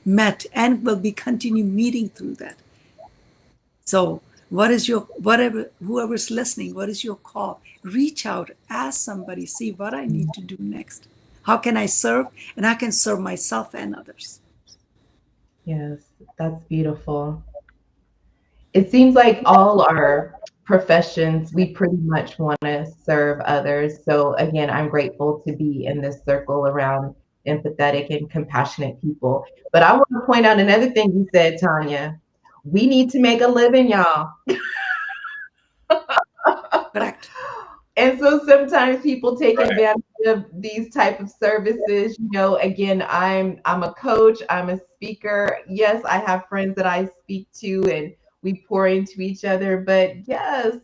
met, and will be continue meeting through that. So What is your, whatever, whoever's listening, what is your call? Reach out, ask somebody, see what I need to do next. How can I serve? And I can serve myself and others. Yes, that's beautiful. It seems like all our professions, we pretty much want to serve others. So again, I'm grateful to be in this circle around empathetic and compassionate people. But I want to point out another thing you said, Tanya. We need to make a living, y'all. Correct. And so sometimes people take Right. advantage of these type of services. You know, again, I'm a coach, I'm a speaker. Yes, I have friends that I speak to and we pour into each other, but yes,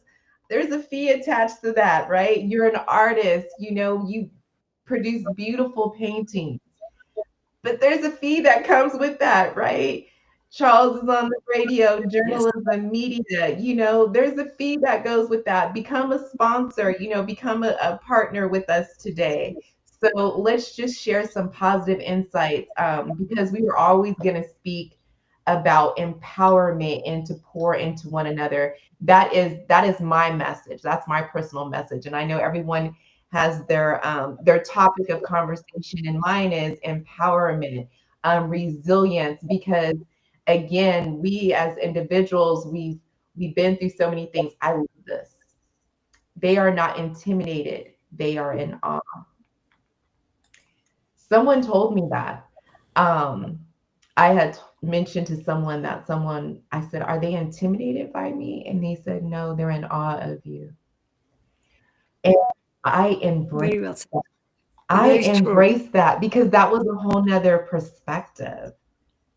there's a fee attached to that, right? You're an artist, you know, you produce beautiful paintings, but there's a fee that comes with that, right? Charles is on the radio, Yes. journalism, media, you know, there's a fee that goes with that. Become a sponsor, you know, become a partner with us today. So let's just share some positive insights because we were always going to speak about empowerment and to pour into one another. That is my message. That's my personal message. And I know everyone has their topic of conversation, and mine is empowerment, resilience, because again, we as individuals, we've been through so many things. I love this. They are not intimidated, they are in awe. Someone told me that. um I had mentioned to someone that someone, I said, are they intimidated by me? And they said, no, they're in awe of you. And I embrace Very well said. that. I Very true. embrace that because that was a whole nother perspective,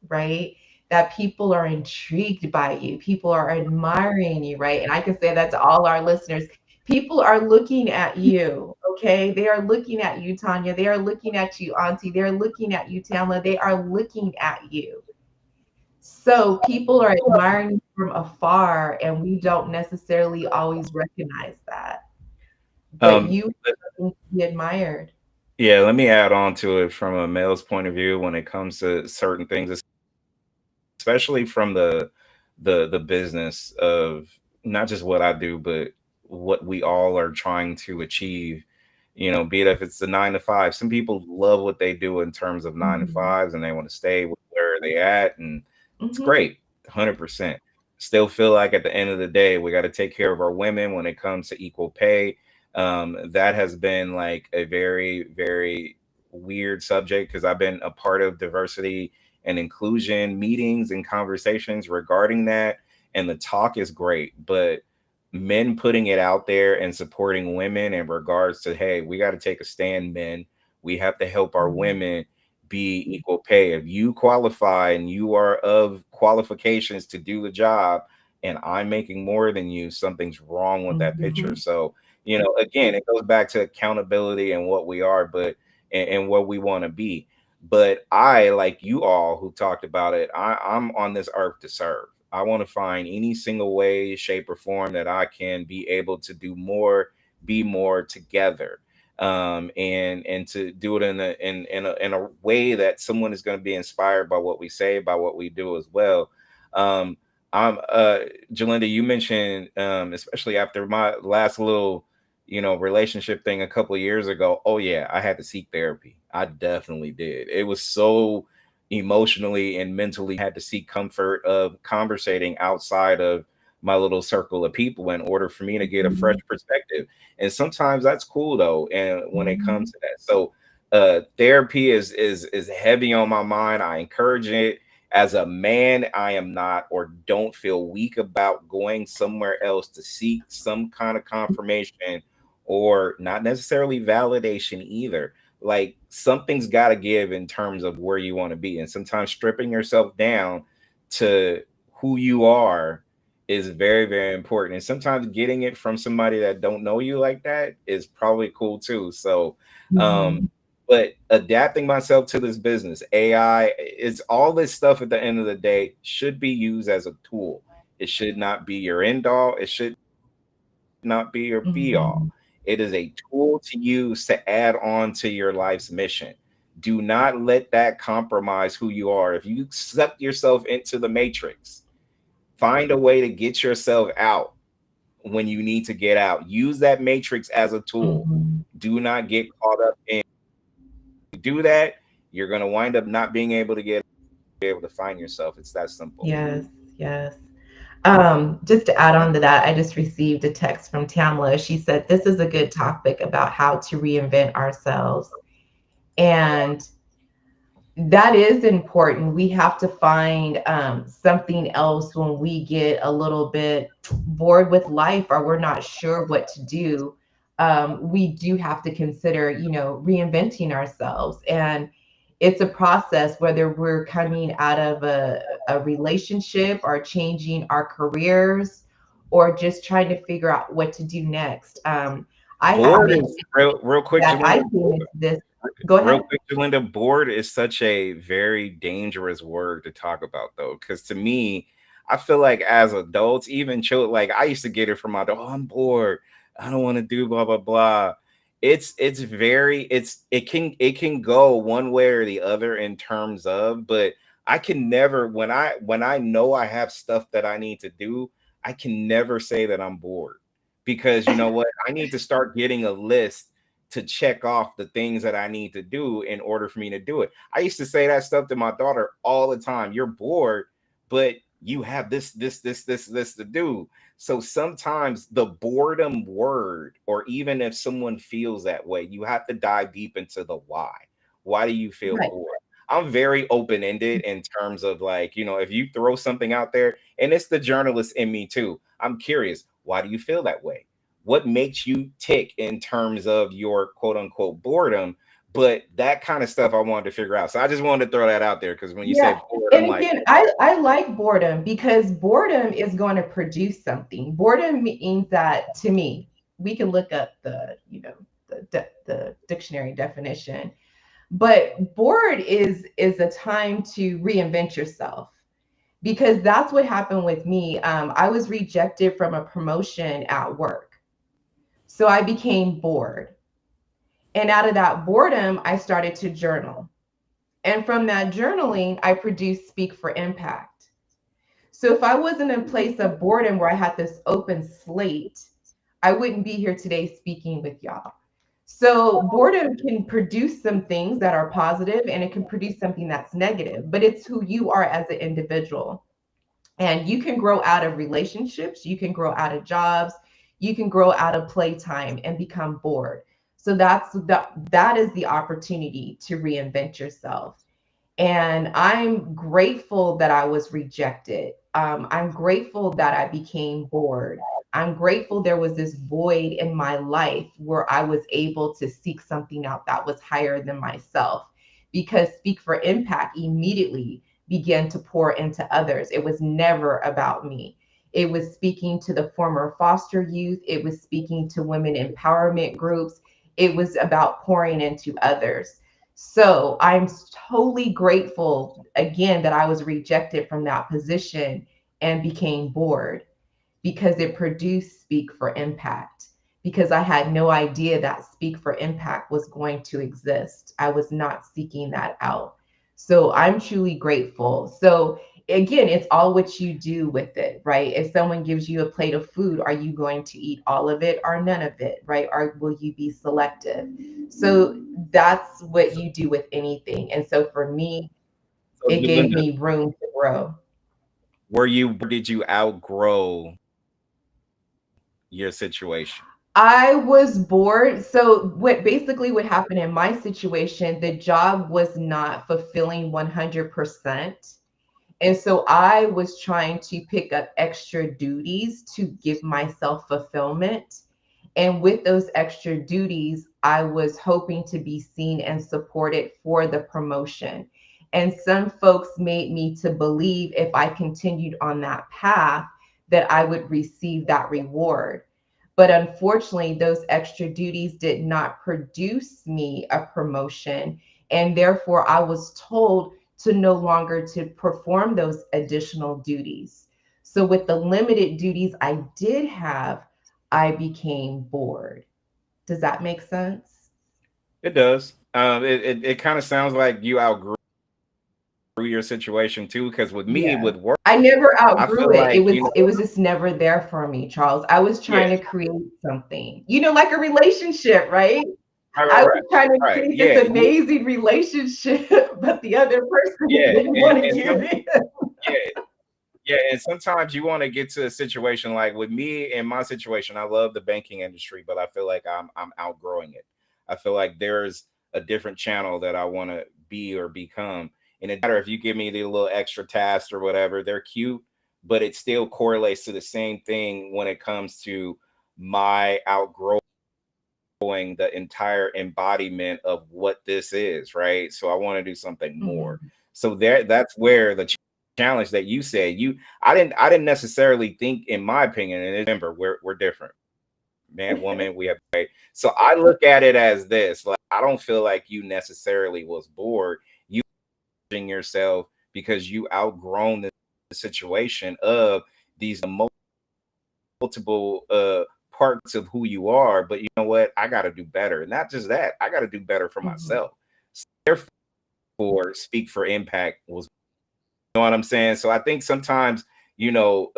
right? That people are intrigued by you, people are admiring you, right? And I can say that to all our listeners. People are looking at you, okay? They are looking at you, Tanya. They are looking at you, Auntie. They're looking at you, Tamla. They are looking at you. So people are admiring you from afar, and we don't necessarily always recognize that. But Um, you can be admired. yeah, let me add on to it from a male's point of view when it comes to certain things, especially from the business of not just what I do, but what we all are trying to achieve. You know, be it if it's the 9 to 5. Some people love what they do in terms of nine to Mhm. fives, and they want to stay where they at, and it's Mhm. great, 100%. Still feel like at the end of the day, we got to take care of our women when it comes to equal pay. That has been like a very, very weird subject because I've been a part of diversity and inclusion meetings and conversations regarding that. And the talk is great, but men putting it out there and supporting women in regards to, hey, we got to take a stand, men. We have to help our Mhm. women be equal pay. If you qualify and you are of qualifications to do the job, and I'm making more than you, something's wrong with that picture. Mhm. So, you know, again, it goes back to accountability and what we are, but and what we want to be. But I, like you all who talked about it, I'm on this earth to serve. I want to find any single way, shape, or form that I can be able to do more, be more together, and to do it in a way that someone is going to be inspired by what we say, by what we do as well. Um, I'm Julinda, you mentioned, especially after my last little, relationship thing a couple of years ago. Oh yeah, I had to seek therapy. I definitely did. It was so emotionally and mentally had to seek comfort of conversating outside of my little circle of people in order for me to get a fresh Mhm. perspective. And sometimes that's cool though. And when it comes Mhm. to that, so therapy is heavy on my mind. I encourage it. As a man, I am not or don't feel weak about going somewhere else to seek some kind of confirmation or not necessarily validation either. Like something's got to give in terms of where you want to be. And sometimes stripping yourself down to who you are is very, very important. And sometimes getting it from somebody that don't know you like that is probably cool too. So, um, Mhm. but adapting myself to this business, AI, is all this stuff at the end of the day should be used as a tool. It should not be your end all. It should not be your be all. Mhm. It is a tool to use to add on to your life's mission. Do not let that compromise who you are. If you suck yourself into the matrix, Find a way to get yourself out when you need to get out. Use that matrix as a tool. Mhm. Do not get caught up in do that. You're gonna wind up not being able to get be able to find yourself. It's that simple. Yes, yes. Just to add on to that, I just received a text from Tamla. She said, "This is a good topic about how to reinvent ourselves." And that is important. We have to find something else when we get a little bit bored with life or we're not sure what to do. We do have to consider, reinventing ourselves. And it's a process, whether we're coming out of a relationship or changing our careers or just trying to figure out what to do next. I had Bored made is real quick, that I Julinda. came into this. Go Real ahead. quick, Julinda, bored is such a very dangerous word to talk about, though, because to me, I feel like as adults, even children, like I used to get it from my dog. Oh, I'm bored. I don't want to do blah blah blah. It can go one way or the other in terms of, but I can never when I know I have stuff that I need to do, I can never say that I'm bored because you know what? I need to start getting a list to check off the things that I need to do in order for me to do it. I used to say that stuff to my daughter all the time. You're bored, but you have this to do. So sometimes the boredom word, or even if someone feels that way, you have to dive deep into the why. Why do you feel Right. bored? I'm very open ended in terms of like, if you throw something out there, and it's the journalist in me too, I'm curious, why do you feel that way? What makes you tick in terms of your quote unquote boredom? But that kind of stuff I wanted to figure out. So I just wanted to throw that out there because when you Yeah. said bored, I'm And like, again, I like boredom because boredom is going to produce something. Boredom means that to me, we can look up the dictionary definition, but bored is a time to reinvent yourself because that's what happened with me. I was rejected from a promotion at work. So I became bored. And out of that boredom, I started to journal. And from that journaling, I produced Speak for Impact. So if I wasn't in a place of boredom where I had this open slate, I wouldn't be here today speaking with y'all. So boredom can produce some things that are positive and it can produce something that's negative, but it's who you are as an individual. And you can grow out of relationships, you can grow out of jobs, you can grow out of playtime and become bored. So that is the opportunity to reinvent yourself. And I'm grateful that I was rejected. I'm grateful that I became bored. I'm grateful there was this void in my life where I was able to seek something out that was higher than myself. Because Speak for Impact immediately began to pour into others. It was never about me. It was speaking to the former foster youth, it was speaking to women empowerment groups, it was about pouring into others. So I'm totally grateful again that I was rejected from that position and became bored because it produced Speak for Impact. Because I had no idea that Speak for Impact was going to exist. I was not seeking that out. So I'm truly grateful. So again, it's all what you do with it, right? If someone gives you a plate of food, are you going to eat all of it or none of it, right? Or will you be selective? So that's what you do with anything. And so for me, so it gave Julinda, me room to grow. did you outgrow your situation? I was bored. So what happened in my situation, the job was not fulfilling 100%. And so I was trying to pick up extra duties to give myself fulfillment. And with those extra duties, I was hoping to be seen and supported for the promotion. And some folks made me to believe if I continued on that path, that I would receive that reward. But unfortunately, those extra duties did not produce me a promotion. And therefore, I was told to no longer to perform those additional duties. So with the limited duties I did have, I became bored. Does that make sense? It does. It kind of sounds like you outgrew your situation too? Because with me, Yeah. with work, I never I outgrew feel it. like, you It know, was just never there for me, Charles. I was yeah, trying to create something, like a relationship, right? right, I right, was right, trying to right. create this Yeah, amazing relationship, but the other person yeah, didn't want to and give it. yeah, yeah, and sometimes you want to get to a situation like with me in my situation. I love the banking industry, but I feel like I'm outgrowing it. I feel like there's a different channel that I want to be or become. And it matter if you give me the little extra tasks or whatever, they're cute, but it still correlates to the same thing when it comes to my outgrowing the entire embodiment of what this is, right? So I want to do something more. Mhm. So that's where the challenge that you said, I didn't necessarily think, in my opinion, and remember, we're different. Man, woman, we have, right? So I look at it as this, like, I don't feel like you necessarily was bored. You yourself because you outgrown the situation of these multiple parts of who you are. But you know what? I got to do better. And not just that, I got to do better for Mhm. myself. So therefore, Speak for Impact was, you know what I'm saying? So I think sometimes, you know,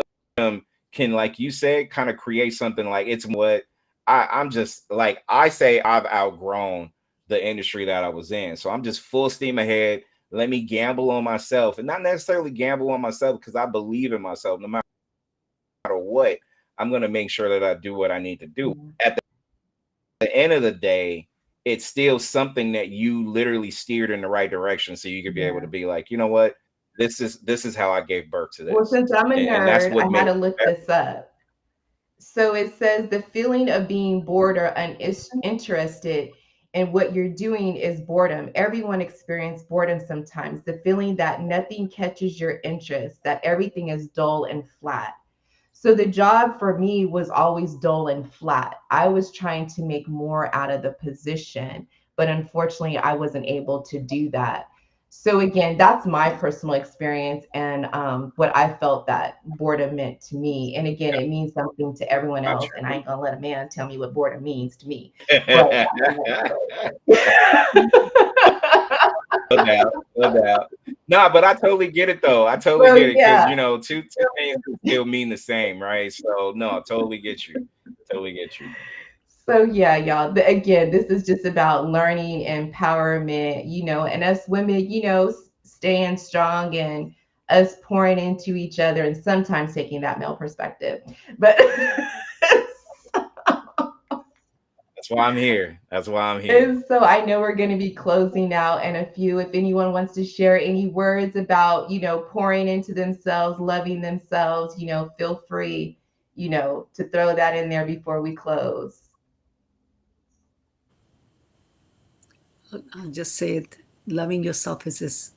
can, like you said, kind of create something like it's what I'm just like, I say I've outgrown the industry that I was in. So I'm just full steam ahead. Let me gamble on myself, and not necessarily gamble on myself because I believe in myself. No matter what, I'm going to make sure that I do what I need to do. Yeah. At the end of the day, it's still something that you literally steered in the right direction, so you could be able to Yeah. be like, you know what, this is how I gave birth to Well, this, since I'm a and that's nerd, what I had made to it look better. this up. So it says the feeling of being bored or uninterested in what you're doing is boredom. Everyone experiences boredom sometimes. The feeling that nothing catches your interest, that everything is dull and flat. So the job for me was always dull and flat. I was trying to make more out of the position, but unfortunately, I wasn't able to do that. So again, that's my personal experience and what I felt that boredom meant to me. And again, it means something to everyone Not else, and I true. ain't gonna let a man tell me what boredom means to me. But No doubt, no doubt. Nah, but I totally get it though. I totally so get it because, yeah. you know, two things can still mean the same, right? So no, I totally get you. Totally get you. So yeah, y'all. Again, this is just about learning, empowerment, and us women, staying strong and us pouring into each other and sometimes taking that male perspective. But That's why I'm here. That's why I'm here. and so I know we're going to be closing out in a few. If anyone wants to share any words about, pouring into themselves, loving themselves, feel free, to throw that in there before we close. I'll just say it, loving yourself is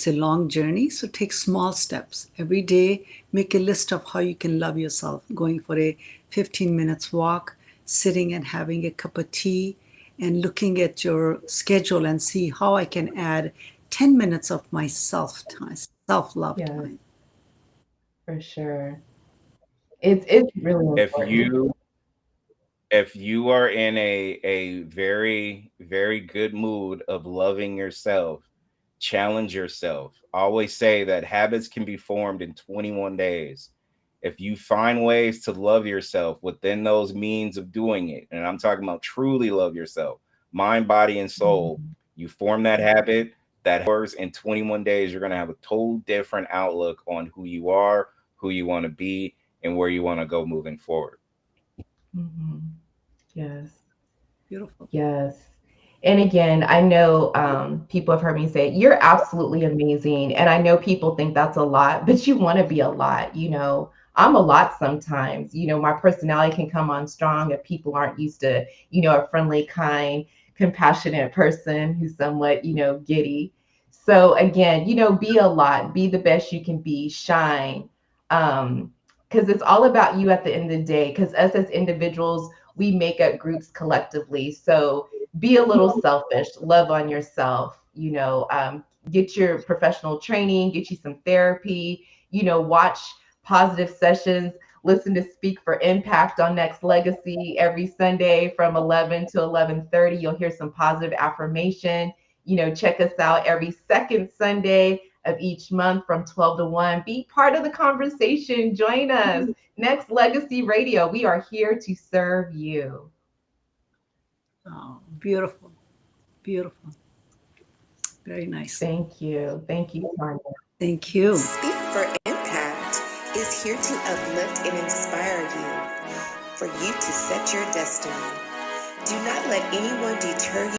a long journey. So take small steps. Every day, make a list of how you can love yourself. Going for a 15 minutes walk, sitting and having a cup of tea, and looking at your schedule and see how I can add 10 minutes of my self time, self-love Yes, time. for sure. It's really If important. you if you are in a very very good mood of loving yourself, challenge yourself. I always say that habits can be formed in 21 days. If you find ways to love yourself within those means of doing it, and I'm talking about truly love yourself, mind, body, and soul, Mhm. you form that habit, that yours in 21 days, you're going to have a total different outlook on who you are, who you want to be, and where you want to go moving forward. Mhm. Yes. Beautiful. Yes. And again, I know people have heard me say, you're absolutely amazing. And I know people think that's a lot, but you want to be a lot. I'm a lot sometimes. My personality can come on strong if people aren't used to, a friendly, kind, compassionate person who's somewhat, giddy. So again, be a lot, be the best you can be, shine. Because it's all about you at the end of the day. Because us as individuals, we make up groups collectively. So be a little selfish, love on yourself, get your professional training, get you some therapy, watch positive sessions, listen to Speak for Impact on Next Legacy every Sunday from 11 to 11:30. You'll hear some positive affirmation. Check us out every second Sunday of each month from 12 to 1. Be part of the conversation. Join us. Next Legacy Radio. We are here to serve you. Oh, beautiful. Beautiful. Very nice. Thank you. Thank you, Tanya. Thank you. Speak for Impact is here to uplift and inspire you, for you to set your destiny. Do not let anyone deter you